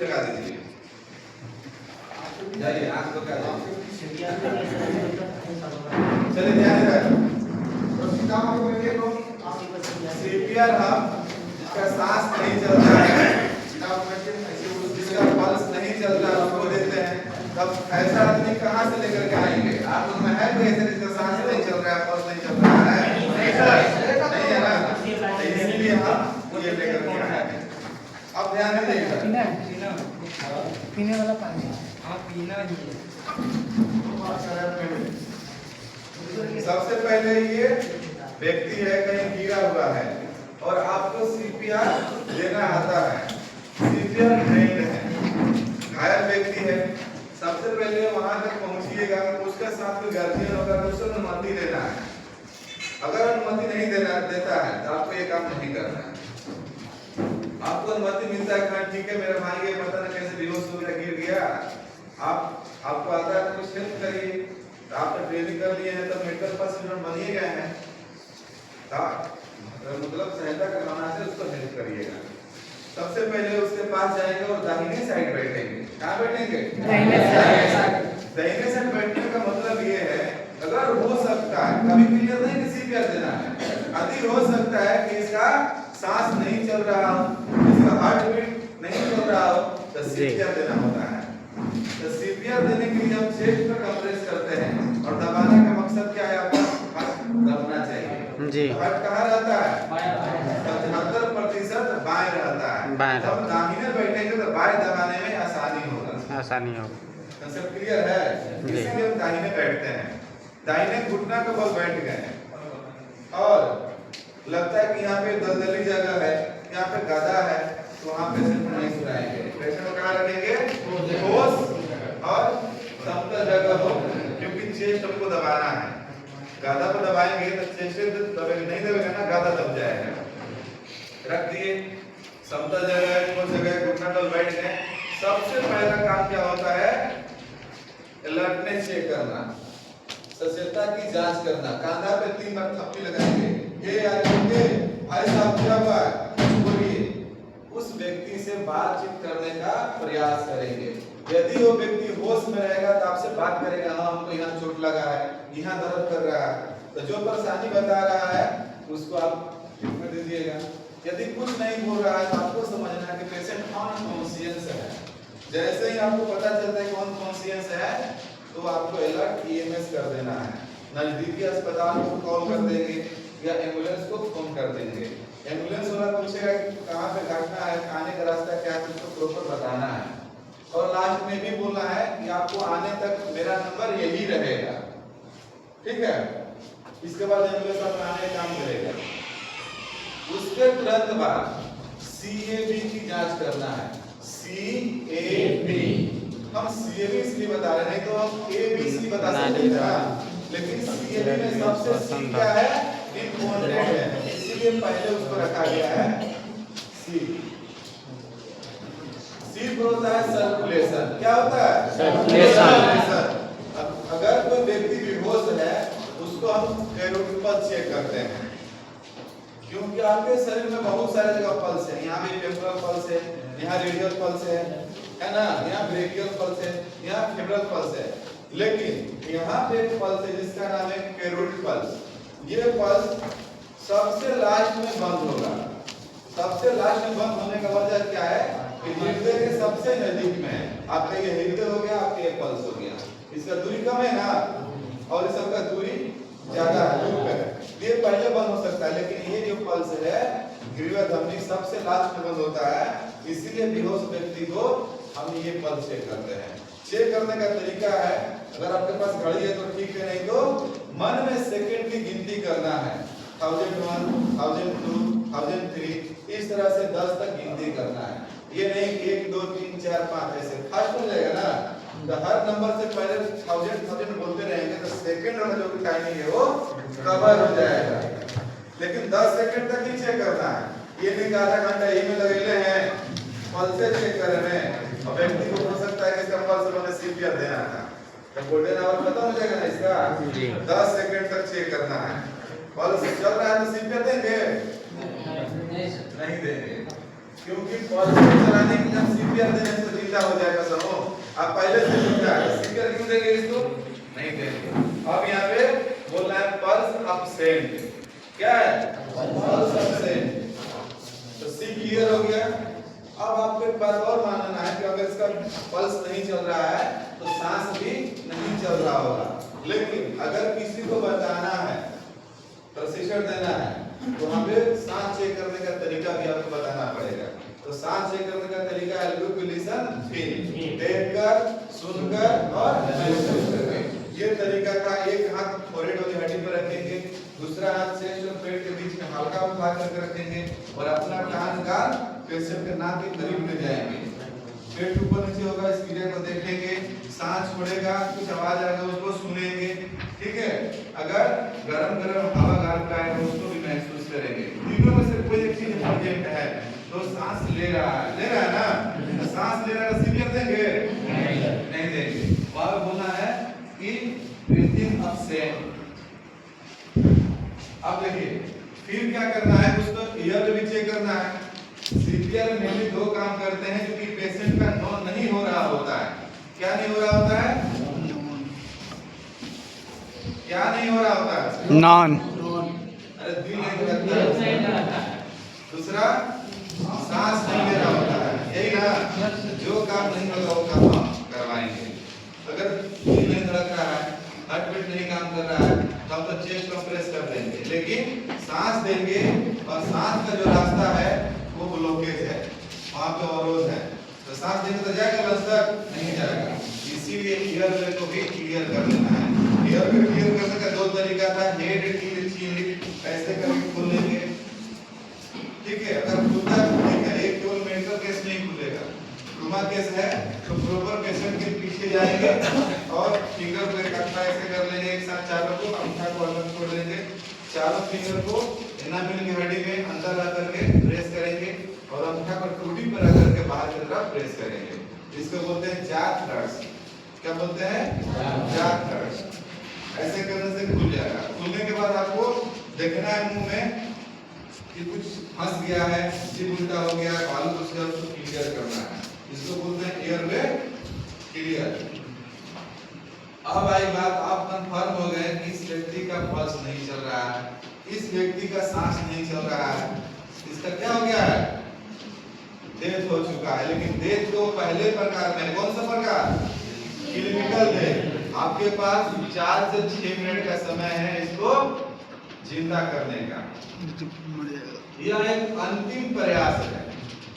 लगा दीजिए। जाइए आंख को क्या चलिए ध्यान रखें। सीपीआर हम जिसका सांस नहीं चलता है, जिसका पल्स नहीं चलता है उसको देते हैं। तब ऐसा आदमी कहाँ से लेकर के आएंगे? आप लोग में है कोई ऐसा जिसका सांस नहीं चल रहा है, पल्स नहीं चल रहा है? नहीं है ना, इसलिए हम ये लेकर के आएंगे। अब ध्यान दीजिएगा, पीने वाला पानी पीना ही है। सबसे पहले ये व्यक्ति है कहीं गिरा हुआ है और आपको सीपीआर देना आता है। सीपीआर ट्रेंड है, घायल व्यक्ति है, सबसे पहले वहां तक पहुंचिएगा, उसके साथ कोई गार्जियन होगा तो उसको अनुमति देना है। अगर अनुमति नहीं देता है तो आपको ये काम नहीं करना है। आपको अनुमति मिलता है कि ठीक है मेरा भाई ये पता नहीं कैसे बेहोश हो गया, गिर गया, आपको आता है तो कुछ हेल्प करिए। तो आपने ट्रेनिंग कर लिए हैं तो मेडिकल पर्सनल बन ही गए हैं, मतलब सहायता करवाना से उसको हेल्प करिएगा। सबसे पहले उसके पास जाएंगे और दाहिने साइड बैठेंगे। कहाँ बैठेंगे? दाहिने साइड। दाहिने साइड बैठने का मतलब ये है, अगर हो सकता है, कभी क्लियर नहीं कि सीपीआर देना है, यदि हो सकता है कि इसका सांस नहीं चल रहा हो, इसका हार्ट बीट नहीं चल रहा हो, तो सीपीआर देना होता है। तो सीपीआर देने के लिए हम चेस्ट पर कंप्रेस करते हैं और दबाने का मकसद क्या है? आपका हार्ट दबना चाहिए जी। हार्ट कहाँ रहता है? 75% बाएं रहता है। जब दाहिने बैठेंगे तो बाएं दबाने में आसानी होगा। कंसेप्ट क्लियर है? इसलिए हम दाहिने बैठते हैं। दाहिने घुटना के बल बैठ गए और लगता है कि यहाँ पे दलदली जगह है, यहाँ पे गदा है, तो वहाँ पेशेंट को नहीं सुलाएंगे। पेशेंट को कहाँ रखेंगे? ठोस और समतल जगह हो, क्योंकि चेस्ट हमको दबाना है। गदा को दबाएंगे तो चेस्ट दबेगा, नहीं दबेगा ना, गदा दब जाएगा। रख दिए, समतल जगह है, ठोस जगह है, घुटना तल बैठ गए। सबसे पहला काम क्या होता है? अलर्टनेस चेक करना, सचेतता की जांच करना। कांधा पे 3 बार थप्पी लगाएंगे, ये आगे ऐसा क्या हुआ बोलिए, उस व्यक्ति से बातचीत करने का प्रयास करेंगे। यदि वो व्यक्ति होश में रहेगा तो आपसे बात करेगा, हाँ हमको यहाँ चोट लगा है, यहाँ दर्द कर रहा है, तो जो परेशानी बता रहा है उसको आप ट्रीटमेंट दीजिएगा। यदि कुछ नहीं हो रहा है तो आपको समझना है कि पेशेंट अनकॉन्शियस है। जैसे ही आपको पता चलता है कि अनकॉन्शियस है तो आपको अलर्ट ईएमएस कर देना है। नजदीकी अस्पताल को कॉल कर देंगे या एम्बुलेंस को फोन कर देंगे। एम्बुलेंस वाला पूछेगा कि कहाँ पे घटना है, आने का रास्ता क्या है, उसको प्रॉपर बताना है। और लास्ट में भी बोलना है कि आपको आने तक मेरा नंबर यही रहेगा, ठीक है? इसके बाद एम्बुलेंस अपना आने का काम करेगा। उसके तुरंत बाद सीएबी की जांच करना है। सीएबी हम सीएबी इसलिए बता रहे हैं, तो हम एबीसी बता सकते हैं, लेकिन सीएबी में सबसे सी क्या है? इम्पोर्टेंट है, इसीलिए पहले उसको रखा गया है सी। सी पर होता है सर्कुलेशन। क्या होता है? सर्कुलेशन। अगर कोई व्यक्ति बेहोश है उसको हम कैरोटिड पल्स चेक करते हैं, क्योंकि आपके शरीर में बहुत सारे जगह पल्स है। यहाँ भी टेम्पोरल पल्स है, यहाँ रेडियल पल्स है ना, यहाँ ब्रेकियल पल्स है, यहाँ फेमरल पल्स है, लेकिन यहाँ पे एक पल्स है जिसका नाम है कैरोटिड पल्स। ये पल्स सबसे लास्ट में बंद होगा। सबसे लास्ट में बंद होने का वजह क्या है? कि हृदय के सबसे नजदीक में है। आपका ये हृदय हो गया, आपका ये पल्स हो गया, इसका दूरी कम है ना, और इस सबका दूरी ज्यादा है, ये पहले बंद हो सकता है, लेकिन ये जो पल्स है ग्रीवा धमनी सबसे लास्ट में बंद होता है। इसीलिए बेहोश व्यक्ति को हम ये पल्स चेक करते हैं। चेक करने का तरीका है, अगर आपके पास घड़ी है तो ठीक है, नहीं तो मन में सेकंड की गिनती करना है। 1001, 1002, 1003, इस तरह से 10 तक गिनती करना है। ये नहीं 1 2 3 4 5 ऐसे फास्ट हो जाएगा ना, तो हर नंबर से पहले 1000 बोलते रहेंगे तो सेकंड वाला जो टाइमिंग है वो कवर हो जाएगा। लेकिन 10 सेकंड तक ही चेक करना है, ये नहीं आधा घंटा यही में लगेले हैं पल्स चेक करने में। और व्यक्ति को हो सकता है कि इसका पल्स मैंने सीपीआर देना था, तो गोल्डन आवर खत्म हो जाएगा ना इसका। 10 सेकंड तक चेक करना है। पल्स चल रहा है तो सीपीआर देंगे? नहीं देंगे, क्योंकि पल्स चलाने के लिए सीपीआर देने से आप पहले से समझा सीकर क्यों देंगे इसको? नहीं देंगे। अब यहाँ पे बोलना है पल्स अपसेंट। क्या है? Pulse absent. तो सी क्लियर हो गया। अब आपको एक बात और मानना है कि अगर इसका पल्स नहीं चल रहा है तो सांस भी नहीं चल रहा होगा। लेकिन अगर किसी को बताना है, प्रशिक्षण देना है, तो वहां पे सांस चेक करने का तरीका भी आपको बताना पड़ेगा। तो सांस चेक करने का तरीका है लुक, लिसन, फील। देखकर, सुनकर और महसूस करके। ये तरीका का एक हाथ फोrehead वाली हड्डी पर रखेंगे, दूसरा हाथ चेस्ट और पेट के बीच में हल्का उठा करके रखेंगे और अपना कान गाल पेशेंट के नाक के करीब ले जाएंगे। पेट ऊपर नीचे होगा, इस क्रिया को देखेंगे। सांस छोड़ेगा, कुछ आवाज आएगा, उसको सुनेंगे। ठीक है? अगर गरम गरम हवा गाल का है उसको भी महसूस करेंगे। तीनों में से कोई एक चीज इंपॉर्टेंट है। तो सांस ले रहा है ना? तो सांस ले रहा है, सीवियर देंगे? नहीं देंगे। वहां बोलना है कि ब्रीथिंग अपसेंट। अब देखिए फिर क्या करना है, उसको ईयर भी चेक करना है। सीपीआर में भी दो काम करते हैं क्योंकि पेशेंट का नॉन नहीं हो रहा होता है। क्या नहीं हो रहा होता है? क्या नहीं हो रहा होता है? नॉन। अरे दिल नहीं धड़कता है। दूसरा सांस नहीं ले रहा होता है। यही ना, जो काम नहीं होगा वो काम हम करवाएंगे। अगर दिल नहीं धड़क रहा है, हार्ट बीट नहीं काम कर रहा है, तो हम तो चेस्ट कंप्रेस कर देंगे, लेकिन सांस देंगे और सांस का जो रास्ता है वो ब्लॉकेज है, वहां पे अवरोध है। तो सांस देंगे तो जाएगा बस तक? नहीं जाएगा। इसीलिए ईयर वे को भी क्लियर कर लेना है। ईयर वे क्लियर करने का दो तरीका था, हेड टील चीन ऐसे करके खोल लेंगे। ठीक है? अगर खुलता है ठीक है, एक केवल मेडिकल केस नहीं खुलेगा। ट्रूमा केस है तो प्रॉपर पेशेंट के पीछे जाएंगे और फिंगर को इकट्ठा ऐसे कर लेंगे, एक साथ चारों को, अंगूठा को अलग छोड़ देंगे, चारों फिंगर को एनामेल की हड्डी में अंदर ला करके प्रेस करेंगे और अंगूठा को टूटी पर रख करके बाहर की तरफ प्रेस करेंगे। इसको बोलते हैं जैक थ्रस्ट। क्या बोलते हैं? Jack thrust. ऐसे करने से खुल जाएगा। खुलने के बाद आपको देखना है मुंह में कि कुछ फंस गया है, जिभ उल्टा हो गया है, बालू कुछ है, उसको क्लियर करना है। इसको बोलते हैं एयरवे क्लियर। अब आई बात, आप कंफर्म हो गए कि इस व्यक्ति का पल्स नहीं चल रहा है, इस व्यक्ति का सांस नहीं चल रहा है, इसका क्या हो गया है? डेथ हो चुका है। लेकिन डेथ तो पहले प्रकार में, कौन सा प्रकार? Clinical death. आपके पास 4 से 6 मिनट का समय है इसको जिंदा करने का। यह एक अंतिम प्रयास है।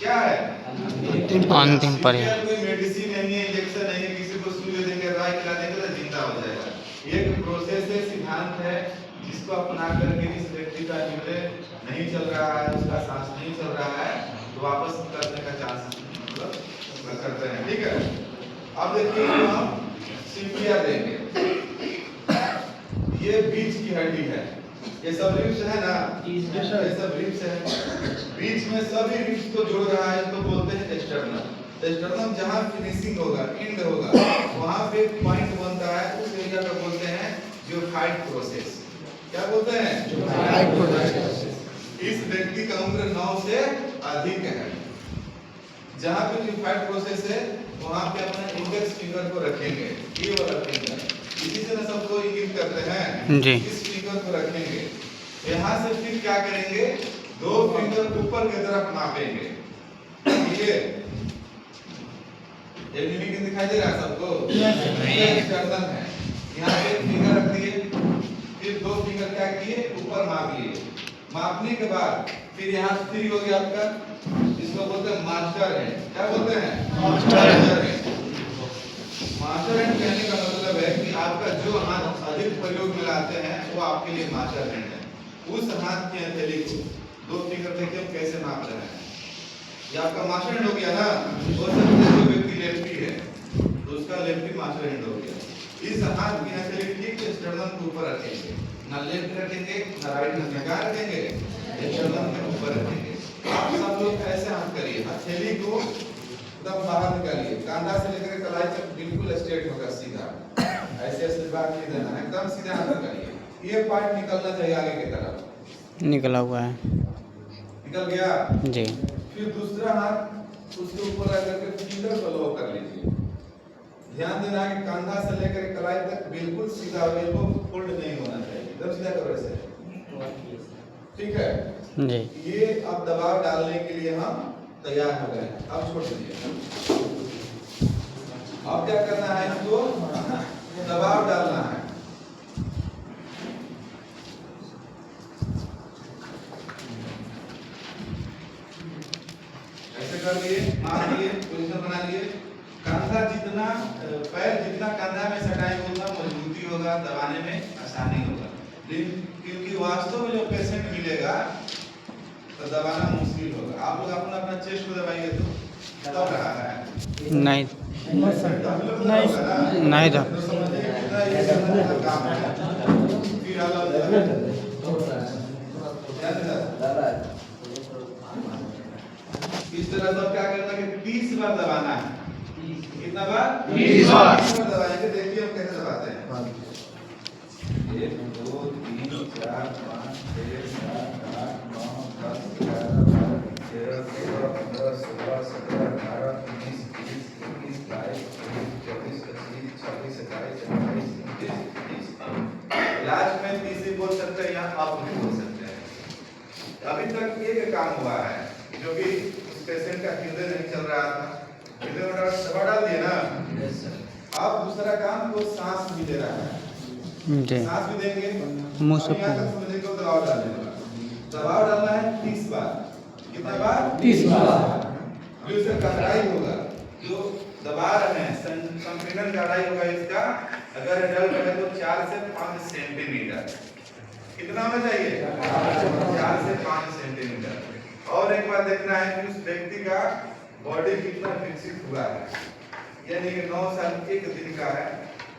क्या है? अंतिम प्रयास। कोई मेडिसिन नहीं है, इंजेक्शन नहीं है, किसी को सुई देंगे, दवाई खिला देंगे तो जिंदा हो जाएगा। एक प्रोसेस है, सिद्धांत है, जिसको अपना करके इस व्यक्ति का हृदय नहीं चल रहा है, उसका सांस नहीं चल रहा है, तो वापस करने का चांस मतलब करते हैं। ठीक है? अब देखिए हम सीपीआर देंगे। ये बीच की हड्डी है, ये सब रिब्स है ना? ये सब रिब्स है। बीच में सभी रिब्स को जोड़ रहा है, इसको बोलते हैं स्टर्नम। स्टर्नम जहां फिनिशिंग होगा, एंड होगा, वहां पे पॉइंट बनता है, उस एरिया को बोलते हैं जियोफाइट प्रोसेस। क्या बोलते हैं? जियोफाइट प्रोसेस। इस व्यक्ति का उम्र 9 से अधिक है। जहां पे जियोफाइट प्रोसेस है वहां पे अपना इंडेक्स फिंगर को रखेंगे, ये वाला फिंगर, इसी से ना सबको इंगित करते हैं जी। इस फिंगर को रखेंगे। यहाँ से फिर क्या करेंगे, 2 फिंगर ऊपर की तरफ नापेंगे। ये एलिमिनेशन दिखाई दे रहा है सबको? नहीं, गर्दन है। यहाँ पे फिंगर रख दिए, फिर 2 फिंगर क्या किए, ऊपर माप लिए। मापने के बाद फिर यहाँ फ्री हो गया आपका, इसको बोलते हैं मास्टर हैंड। क्या बोलते हैं? Master hand. मास्टर हैंड कहने का मतलब है कि आपका जो हाथ अधिक प्रयोग में लाते हैं वो आपके लिए मास्टर हैंड है। उस हाथ की हथेली को 2 फिंगर देखिए हम कैसे नाप रहे हैं, ये आपका मास्टर हैंड हो गया ना। हो सकता है जो व्यक्ति लेफ्टी है तो उसका लेफ्टी मास्टर हैंड हो गया। इस हाथ की हथेली ठीक स्टर्नम के ऊपर रखेंगे, ना लेफ्ट रखेंगे ना राइट रखेंगे, क्या रखेंगे? स्टर्नम के ऊपर रखेंगे। आप सब लोग ऐसे हाथ करिए, हथेली को एकदम बाहर निकालिए, कांधा से लेकर कलाई तक बिल्कुल स्ट्रेट होगा, सीधा। ऐसे ऐसे बात नहीं देना, एकदम सीधा हाथ करिए। ये पार्ट निकलना चाहिए आगे की तरफ। निकला हुआ है, निकल गया जी। फिर दूसरा हाथ उसके ऊपर रख करके फिंगर को लॉक कर लीजिए। ध्यान देना है कि कंधा से लेकर कलाई तक बिल्कुल सीधा हो, एल्बो फोल्ड नहीं होना चाहिए, एकदम सीधा करो ऐसे, ठीक है। जी ये अब दबाव डालने के लिए हम तैयार हो गए। अब छोड़ दीजिए। अब क्या करना है, इसको दबाव डालना है। ऐसे कर लिए, मान लिए, पोजीशन बना लिए। कंधा जितना पैर जितना कंधा में सटाएंगे उतना मजबूती होगा, दबाने में आसानी होगा। लेकिन क्योंकि वास्तव में जो पेशेंट मिलेगा तो दबाना मुश्किल होगा। आप लोग अपना अपना चेस्ट को दबाइए तो दब रहा है नहीं नहीं नहीं था। तो समझिए कितना ये समझने का काम है। फिर अलग इस तरह सब क्या करना है कि 30 बार दबाना है। कितना बार? 30 बार दबाएंगे। देखिए हम कैसे दबाते हैं। 1 2 3 4 5 6 7 8 9 10 11 12 13 14 15 16 17 18 19 20 21 22 23 24 25 26 27 28 29 30। लास्ट में 30 ही बोल सकते हैं, यहाँ आप भी बोल सकते हैं। अभी तक एक काम हुआ है जो कि पेशेंट का हृदय नहीं चल रहा था, हृदय में दबा डाल दिए ना। अब दूसरा काम वो सांस भी दे रहा है, जी सांस भी देंगे। मुंह से समझिए को दबाव डालने वाला, दबाव डालना है 30 बार। कितना बार? 30 बार। जो इसका गहराई होगा, जो दबा रहे हैं संपीड़न गहराई होगा इसका, अगर डल रहे तो 4 से 5 सेंटीमीटर। कितना होना चाहिए? 4 से 5 सेंटीमीटर। और एक बात देखना है कि उस व्यक्ति का बॉडी कितना विकसित हुआ है, यानी कि 9 साल 1 दिन का है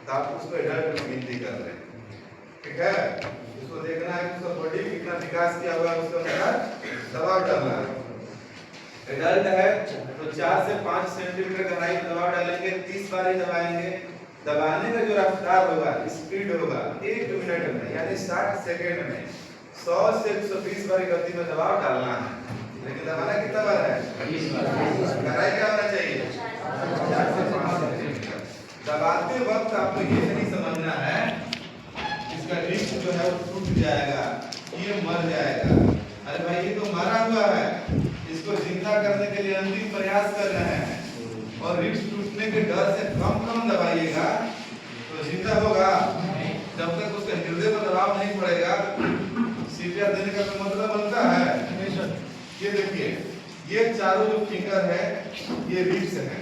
तो आप उसको एडल्ट में गिनती कर रहे हैं, ठीक है। उसको देखना है कि उसका बॉडी कितना विकास किया हुआ है, उसके अनुसार दबाव डालना है। एडल्ट है तो 4 से 5 सेंटीमीटर गहराई में दबाव डालेंगे, 30 बार ही दबाएंगे। दबाने का जो रफ्तार होगा, स्पीड होगा 1 मिनट में यानी 60 सेकंड में 100 से 120 बार गति में दबाव डालना है। लेकिन दबाना कितना बार है? 20 बार। गहराई क्या होना चाहिए? 4 से 5 सेंटीमीटर। दबाते वक्त आपको ये नहीं समझना है इसका रिस्ट जो है वो टूट जाएगा, ये मर जाएगा। अरे भाई ये तो मरा हुआ है, इसको जिंदा करने के लिए अंतिम प्रयास कर रहे हैं और रिस्ट टूटने के डर से कम दबाइएगा तो जिंदा होगा। जब तक उसके हृदय पर दबाव नहीं पड़ेगा सीपीआर देने का कोई मतलब बनता है? ये देखिए, ये चारों जो फिंगर है ये रिब्स है,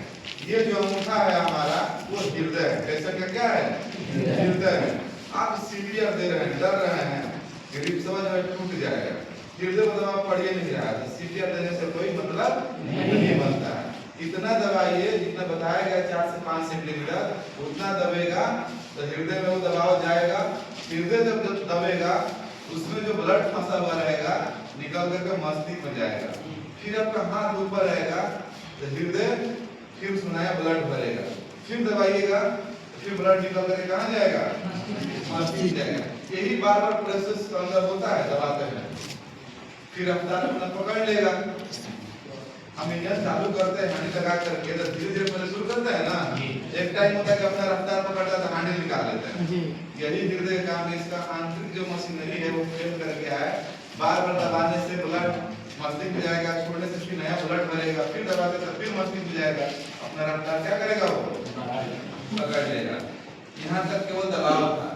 ये जो अंगूठा है हमारा वो हृदय है। पेशेंट का क्या है? हृदय है। आप सीपीआर दे रहे हैं, डर रहे हैं कि रिब्स समझ टूट जाएगा, हृदय पर दबाव पड़ ही नहीं रहा है, सीपीआर देने से कोई मतलब नहीं बनता है। इतना दबाइए जितना बताया गया 4 से 5 सेंटीमीटर उतना दबेगा तो हृदय में वो दबाव जाएगा। हृदय जब दबेगा उसमें जो ब्लड फंसा हुआ रहेगा निकल करके मस्तिष्क में जाएगा। फिर आपका हाथ ऊपर रहेगा तो हृदय फिर सुनाया ब्लड भरेगा, फिर दबाइएगा तो फिर ब्लड निकल करके कहाँ जाएगा? मस्तिष्क जाएगा। यही बार प्रोसेस के अंदर होता है दबाते हैं। फिर रफ्तार अपना पकड़ लेगा। हम इंजन चालू करते हैं हैंडल लगा करके तो धीरे-धीरे पहले शुरू करते हैं ना, एक टाइम होता है कि अपना रफ्तार पकड़ता है तो हैंडल निकाल लेते हैं। यही हृदय का काम है। इसका आंतरिक जो मशीनरी है वो फेल कर गया है। बार-बार दबाने से ब्लड मस्तिष्क में जाएगा, छोड़ने से फिर नया ब्लड भरेगा, फिर दबाते तो फिर मस्तिष्क में जाएगा। अपना रफ्तार क्या करेगा? वो पकड़ लेगा। यहाँ तक केवल दबाव था।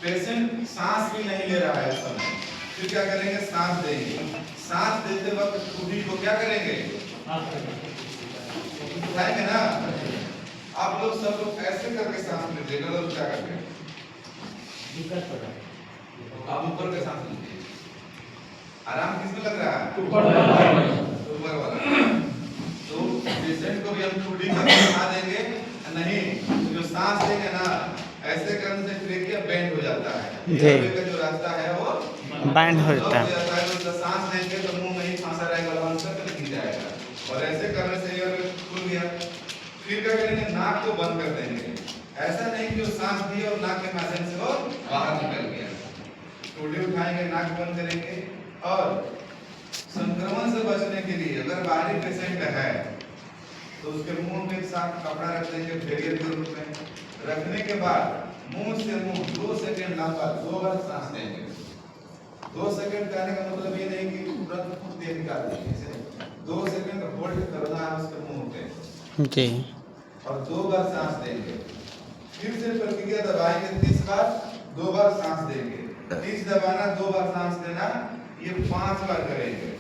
पेशेंट सांस भी नहीं ले रहा है इस समय, फिर क्या करेंगे? सांस देंगे। सांस देते वक्त खूबी को क्या करेंगे? उठाएंगे ना। आप लोग सब लोग ऐसे करके सांस लीजिए, गलत क्या करके आप ऊपर के सांस लीजिए। आराम किसमें लग रहा है? ऊपर वाला। तो पेशेंट को भी हम खूबी का बता देंगे नहीं, जो सांस लेंगे ना ऐसे करने से ट्रेकिया बेंड हो जाता है। ये का जो रास्ता है वो बैंड हो जाता है। तो सांस लेंगे तो मुंह में ही फंसा रहेगा, लंग्स तक नहीं जाएगा। और ऐसे करने से ये खुल गया। फिर क्या करेंगे? नाक को बंद कर देंगे। ऐसा नहीं कि जो सांस दिए और नाक के माध्यम से वो बाहर निकल गया। टोटी उठाएंगे, नाक बंद करेंगे। और संक्रमण से बचने के लिए अगर बाहरी पेशेंट है तो उसके मुंह में एक साथ कपड़ा रख देंगे बैरियर के रूप में। रखने के बाद मुंह से मुंह 2 सेकंड लंबा 2 बार सांस लेंगे। 2 सेकंड कहने का मतलब ये नहीं कि तुरंत खूब तेज निकाल देंगे, 2 सेकंड होल्ड करना है उसके मुंह पे जी। और 2 बार सांस देंगे। फिर से प्रक्रिया दबाएंगे 30 बार, 2 बार सांस देंगे। 30 दबाना, 2 बार सांस देना, ये 5 बार करेंगे।